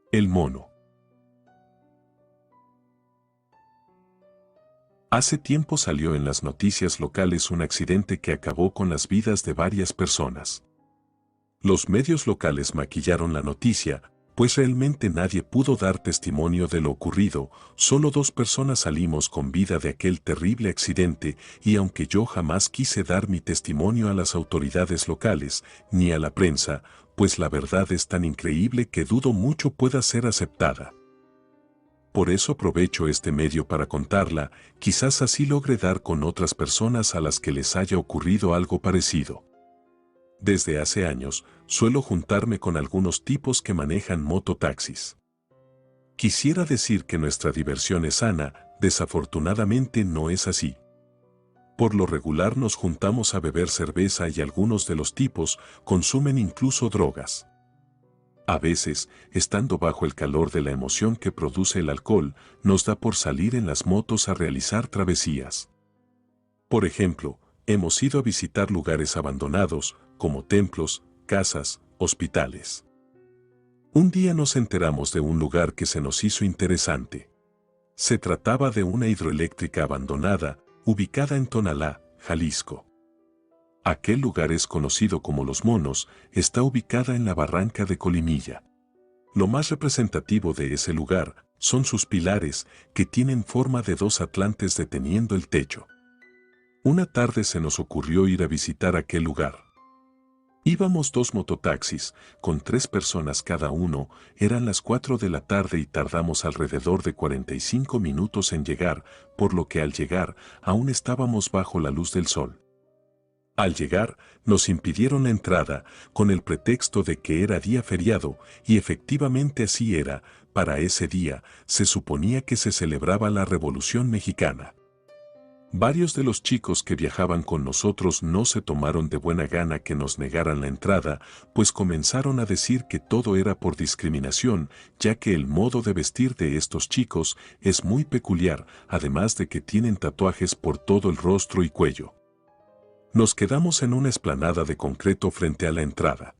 El mono. Hace tiempo salió en las noticias locales un accidente que acabó con las vidas de varias personas. Los medios locales maquillaron la noticia, pues realmente nadie pudo dar testimonio de lo ocurrido, solo 2 personas salimos con vida de aquel terrible accidente, y aunque yo jamás quise dar mi testimonio a las autoridades locales, ni a la prensa, pues la verdad es tan increíble que dudo mucho pueda ser aceptada. Por eso aprovecho este medio para contarla, quizás así logre dar con otras personas a las que les haya ocurrido algo parecido. Desde hace años, suelo juntarme con algunos tipos que manejan mototaxis. Quisiera decir que nuestra diversión es sana, desafortunadamente no es así. Por lo regular nos juntamos a beber cerveza y algunos de los tipos consumen incluso drogas. A veces, estando bajo el calor de la emoción que produce el alcohol, nos da por salir en las motos a realizar travesías. Por ejemplo, hemos ido a visitar lugares abandonados, como templos, casas, hospitales. Un día nos enteramos de un lugar que se nos hizo interesante. Se trataba de una hidroeléctrica abandonada, ubicada en Tonalá, Jalisco. Aquel lugar es conocido como Los Monos, está ubicada en la barranca de Colimilla. Lo más representativo de ese lugar son sus pilares, que tienen forma de 2 atlantes deteniendo el techo. Una tarde se nos ocurrió ir a visitar aquel lugar. Íbamos 2 mototaxis, con 3 personas cada uno, eran las 4 de la tarde y tardamos alrededor de 45 minutos en llegar, por lo que al llegar, aún estábamos bajo la luz del sol. Al llegar, nos impidieron la entrada, con el pretexto de que era día feriado, y efectivamente así era, para ese día, se suponía que se celebraba la Revolución Mexicana. Varios de los chicos que viajaban con nosotros no se tomaron de buena gana que nos negaran la entrada, pues comenzaron a decir que todo era por discriminación, ya que el modo de vestir de estos chicos es muy peculiar, además de que tienen tatuajes por todo el rostro y cuello. Nos quedamos en una explanada de concreto frente a la entrada.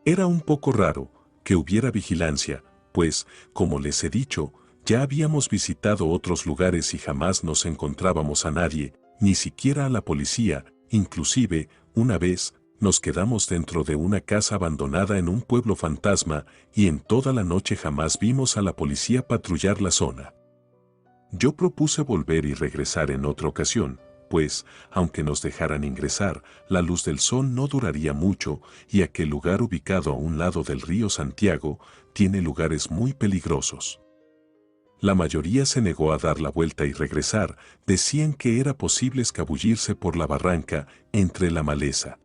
Era un poco raro que hubiera vigilancia, pues, como les he dicho, ya habíamos visitado otros lugares y jamás nos encontrábamos a nadie, ni siquiera a la policía, inclusive, una vez, nos quedamos dentro de una casa abandonada en un pueblo fantasma y en toda la noche jamás vimos a la policía patrullar la zona. Yo propuse volver y regresar en otra ocasión, pues, aunque nos dejaran ingresar, la luz del sol no duraría mucho y aquel lugar ubicado a un lado del río Santiago tiene lugares muy peligrosos. La mayoría se negó a dar la vuelta y regresar, decían que era posible escabullirse por la barranca entre la maleza.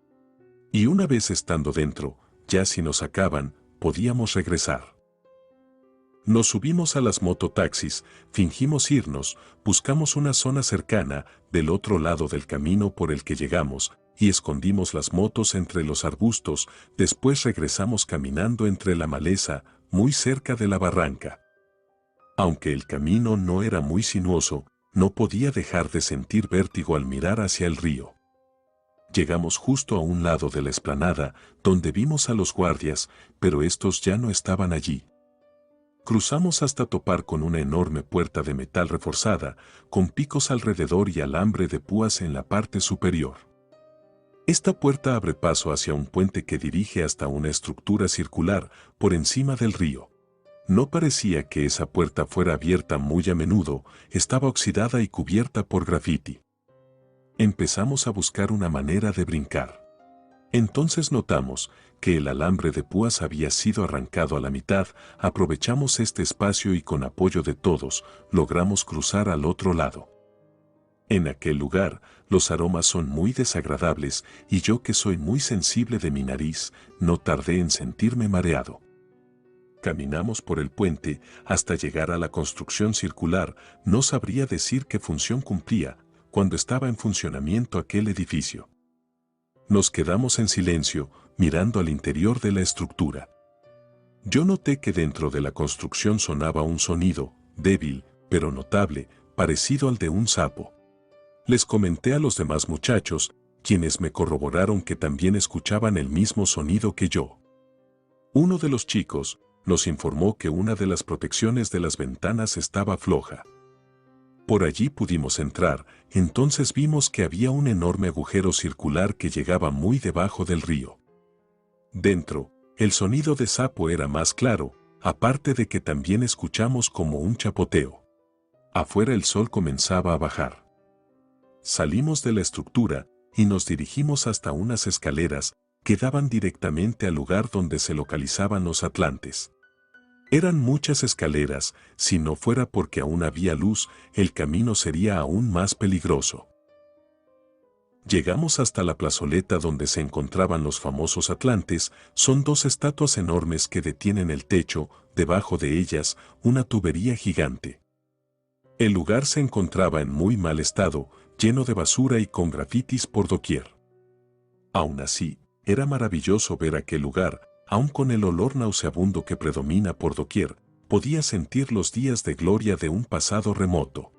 Y una vez estando dentro, ya si nos sacaban, podíamos regresar. Nos subimos a las mototaxis, fingimos irnos, buscamos una zona cercana, del otro lado del camino por el que llegamos, y escondimos las motos entre los arbustos, después regresamos caminando entre la maleza, muy cerca de la barranca. Aunque el camino no era muy sinuoso, no podía dejar de sentir vértigo al mirar hacia el río. Llegamos justo a un lado de la explanada, donde vimos a los guardias, pero estos ya no estaban allí. Cruzamos hasta topar con una enorme puerta de metal reforzada, con picos alrededor y alambre de púas en la parte superior. Esta puerta abre paso hacia un puente que dirige hasta una estructura circular por encima del río. No parecía que esa puerta fuera abierta muy a menudo, estaba oxidada y cubierta por grafiti. Empezamos a buscar una manera de brincar. Entonces notamos que el alambre de púas había sido arrancado a la mitad, aprovechamos este espacio y con apoyo de todos, logramos cruzar al otro lado. En aquel lugar, los aromas son muy desagradables y yo que soy muy sensible de mi nariz, no tardé en sentirme mareado. Caminamos por el puente hasta llegar a la construcción circular, no sabría decir qué función cumplía cuando estaba en funcionamiento aquel edificio. Nos quedamos en silencio, mirando al interior de la estructura. Yo noté que dentro de la construcción sonaba un sonido, débil, pero notable, parecido al de un sapo. Les comenté a los demás muchachos, quienes me corroboraron que también escuchaban el mismo sonido que yo. Uno de los chicos, nos informó que una de las protecciones de las ventanas estaba floja. Por allí pudimos entrar, entonces vimos que había un enorme agujero circular que llegaba muy debajo del río. Dentro, el sonido de sapo era más claro, aparte de que también escuchamos como un chapoteo. Afuera el sol comenzaba a bajar. Salimos de la estructura y nos dirigimos hasta unas escaleras que daban directamente al lugar donde se localizaban los atlantes. Eran muchas escaleras, si no fuera porque aún había luz, el camino sería aún más peligroso. Llegamos hasta la plazoleta donde se encontraban los famosos atlantes, son dos estatuas enormes que detienen el techo, debajo de ellas, una tubería gigante. El lugar se encontraba en muy mal estado, lleno de basura y con grafitis por doquier. Aún así, era maravilloso ver aquel lugar, aun con el olor nauseabundo que predomina por doquier, podía sentir los días de gloria de un pasado remoto.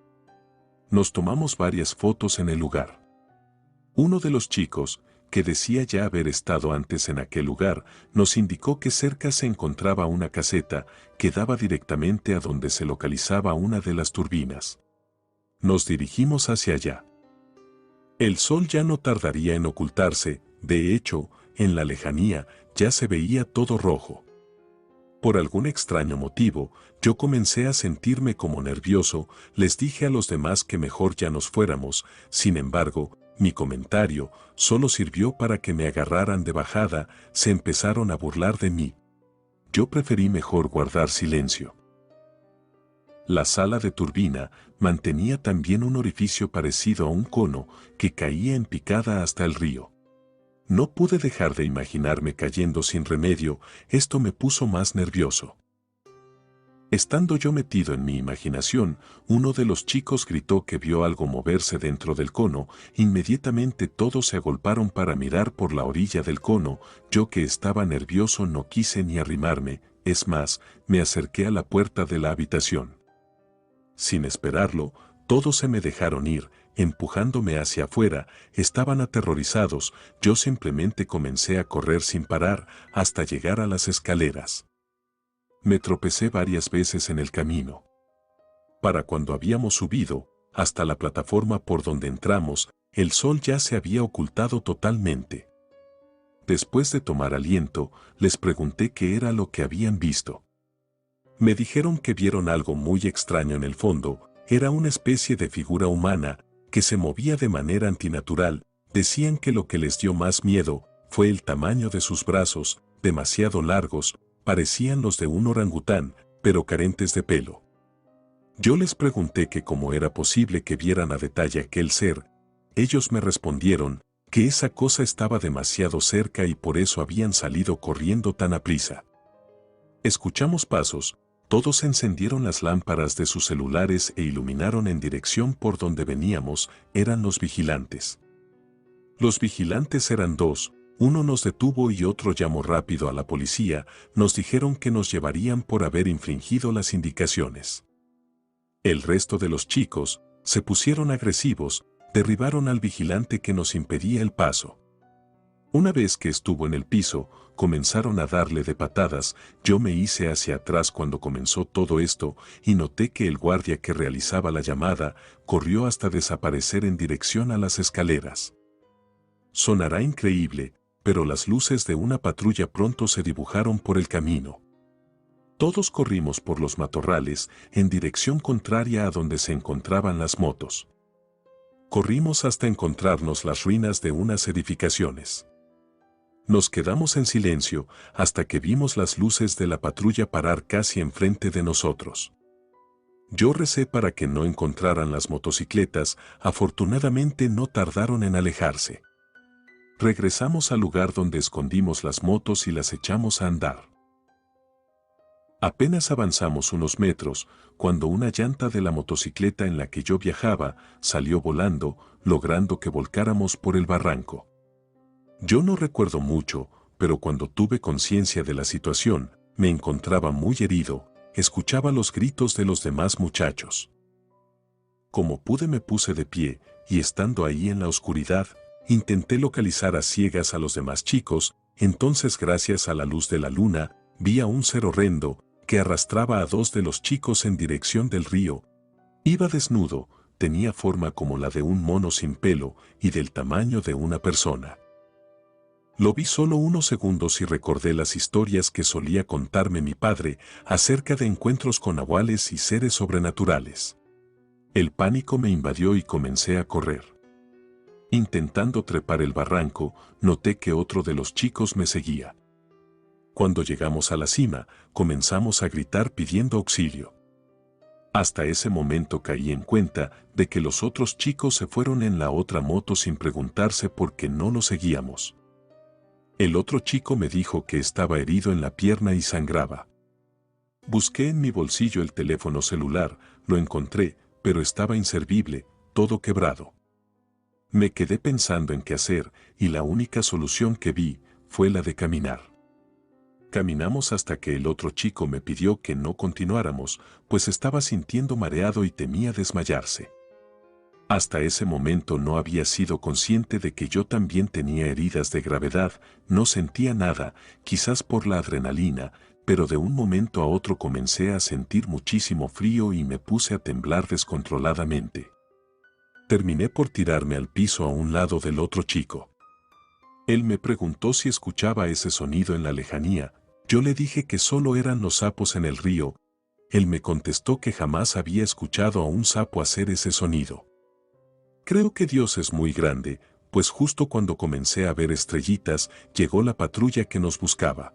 Nos tomamos varias fotos en el lugar. Uno de los chicos, que decía ya haber estado antes en aquel lugar, nos indicó que cerca se encontraba una caseta que daba directamente a donde se localizaba una de las turbinas. Nos dirigimos hacia allá. El sol ya no tardaría en ocultarse, de hecho, en la lejanía ya se veía todo rojo. Por algún extraño motivo, yo comencé a sentirme como nervioso, les dije a los demás que mejor ya nos fuéramos, sin embargo, mi comentario solo sirvió para que me agarraran de bajada, se empezaron a burlar de mí. Yo preferí mejor guardar silencio. La sala de turbina mantenía también un orificio parecido a un cono que caía en picada hasta el río. No pude dejar de imaginarme cayendo sin remedio, esto me puso más nervioso. Estando yo metido en mi imaginación, uno de los chicos gritó que vio algo moverse dentro del cono, inmediatamente todos se agolparon para mirar por la orilla del cono, yo que estaba nervioso no quise ni arrimarme, es más, me acerqué a la puerta de la habitación. Sin esperarlo, todos se me dejaron ir, empujándome hacia afuera, estaban aterrorizados, yo simplemente comencé a correr sin parar hasta llegar a las escaleras. Me tropecé varias veces en el camino. Para cuando habíamos subido, hasta la plataforma por donde entramos, el sol ya se había ocultado totalmente. Después de tomar aliento, les pregunté qué era lo que habían visto. Me dijeron que vieron algo muy extraño en el fondo, era una especie de figura humana, que se movía de manera antinatural, decían que lo que les dio más miedo fue el tamaño de sus brazos, demasiado largos, parecían los de un orangután, pero carentes de pelo. Yo les pregunté que cómo era posible que vieran a detalle aquel ser, ellos me respondieron que esa cosa estaba demasiado cerca y por eso habían salido corriendo tan aprisa. Escuchamos pasos, todos encendieron las lámparas de sus celulares e iluminaron en dirección por donde veníamos, eran los vigilantes. Los vigilantes eran dos, uno nos detuvo y otro llamó rápido a la policía, nos dijeron que nos llevarían por haber infringido las indicaciones. El resto de los chicos se pusieron agresivos, derribaron al vigilante que nos impedía el paso. Una vez que estuvo en el piso, comenzaron a darle de patadas, yo me hice hacia atrás cuando comenzó todo esto y noté que el guardia que realizaba la llamada corrió hasta desaparecer en dirección a las escaleras. Sonará increíble, pero las luces de una patrulla pronto se dibujaron por el camino. Todos corrimos por los matorrales en dirección contraria a donde se encontraban las motos. Corrimos hasta encontrarnos las ruinas de unas edificaciones. Nos quedamos en silencio hasta que vimos las luces de la patrulla parar casi enfrente de nosotros. Yo recé para que no encontraran las motocicletas, afortunadamente no tardaron en alejarse. Regresamos al lugar donde escondimos las motos y las echamos a andar. Apenas avanzamos unos metros, cuando una llanta de la motocicleta en la que yo viajaba salió volando, logrando que volcáramos por el barranco. Yo no recuerdo mucho, pero cuando tuve conciencia de la situación, me encontraba muy herido, escuchaba los gritos de los demás muchachos. Como pude me puse de pie, y estando ahí en la oscuridad, intenté localizar a ciegas a los demás chicos, entonces gracias a la luz de la luna, vi a un ser horrendo que arrastraba a dos de los chicos en dirección del río. Iba desnudo, tenía forma como la de un mono sin pelo y del tamaño de una persona. Lo vi solo unos segundos y recordé las historias que solía contarme mi padre acerca de encuentros con nahuales y seres sobrenaturales. El pánico me invadió y comencé a correr. Intentando trepar el barranco, noté que otro de los chicos me seguía. Cuando llegamos a la cima, comenzamos a gritar pidiendo auxilio. Hasta ese momento caí en cuenta de que los otros chicos se fueron en la otra moto sin preguntarse por qué no los seguíamos. El otro chico me dijo que estaba herido en la pierna y sangraba. Busqué en mi bolsillo el teléfono celular, lo encontré, pero estaba inservible, todo quebrado. Me quedé pensando en qué hacer y la única solución que vi fue la de caminar. Caminamos hasta que el otro chico me pidió que no continuáramos, pues estaba sintiendo mareado y temía desmayarse. Hasta ese momento no había sido consciente de que yo también tenía heridas de gravedad, no sentía nada, quizás por la adrenalina, pero de un momento a otro comencé a sentir muchísimo frío y me puse a temblar descontroladamente. Terminé por tirarme al piso a un lado del otro chico. Él me preguntó si escuchaba ese sonido en la lejanía. Yo le dije que solo eran los sapos en el río. Él me contestó que jamás había escuchado a un sapo hacer ese sonido. Creo que Dios es muy grande, pues justo cuando comencé a ver estrellitas, llegó la patrulla que nos buscaba.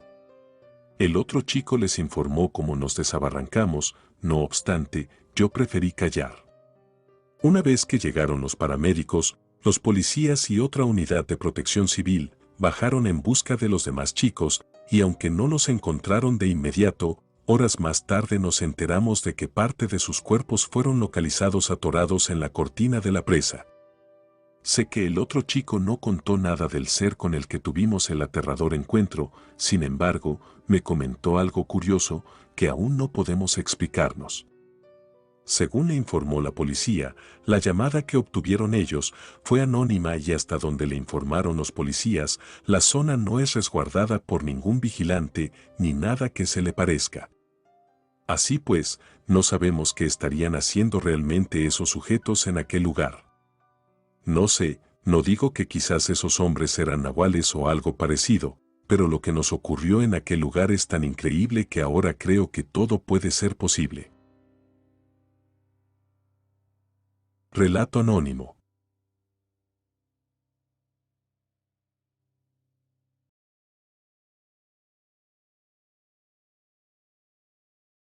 El otro chico les informó cómo nos desabarrancamos, no obstante, yo preferí callar. Una vez que llegaron los paramédicos, los policías y otra unidad de protección civil, bajaron en busca de los demás chicos, y aunque no los encontraron de inmediato, horas más tarde nos enteramos de que parte de sus cuerpos fueron localizados atorados en la cortina de la presa. Sé que el otro chico no contó nada del ser con el que tuvimos el aterrador encuentro, sin embargo, me comentó algo curioso que aún no podemos explicarnos. Según le informó la policía, la llamada que obtuvieron ellos fue anónima y hasta donde le informaron los policías, la zona no es resguardada por ningún vigilante ni nada que se le parezca. Así pues, no sabemos qué estarían haciendo realmente esos sujetos en aquel lugar. No sé, no digo que quizás esos hombres eran nahuales o algo parecido, pero lo que nos ocurrió en aquel lugar es tan increíble que ahora creo que todo puede ser posible. Relato anónimo.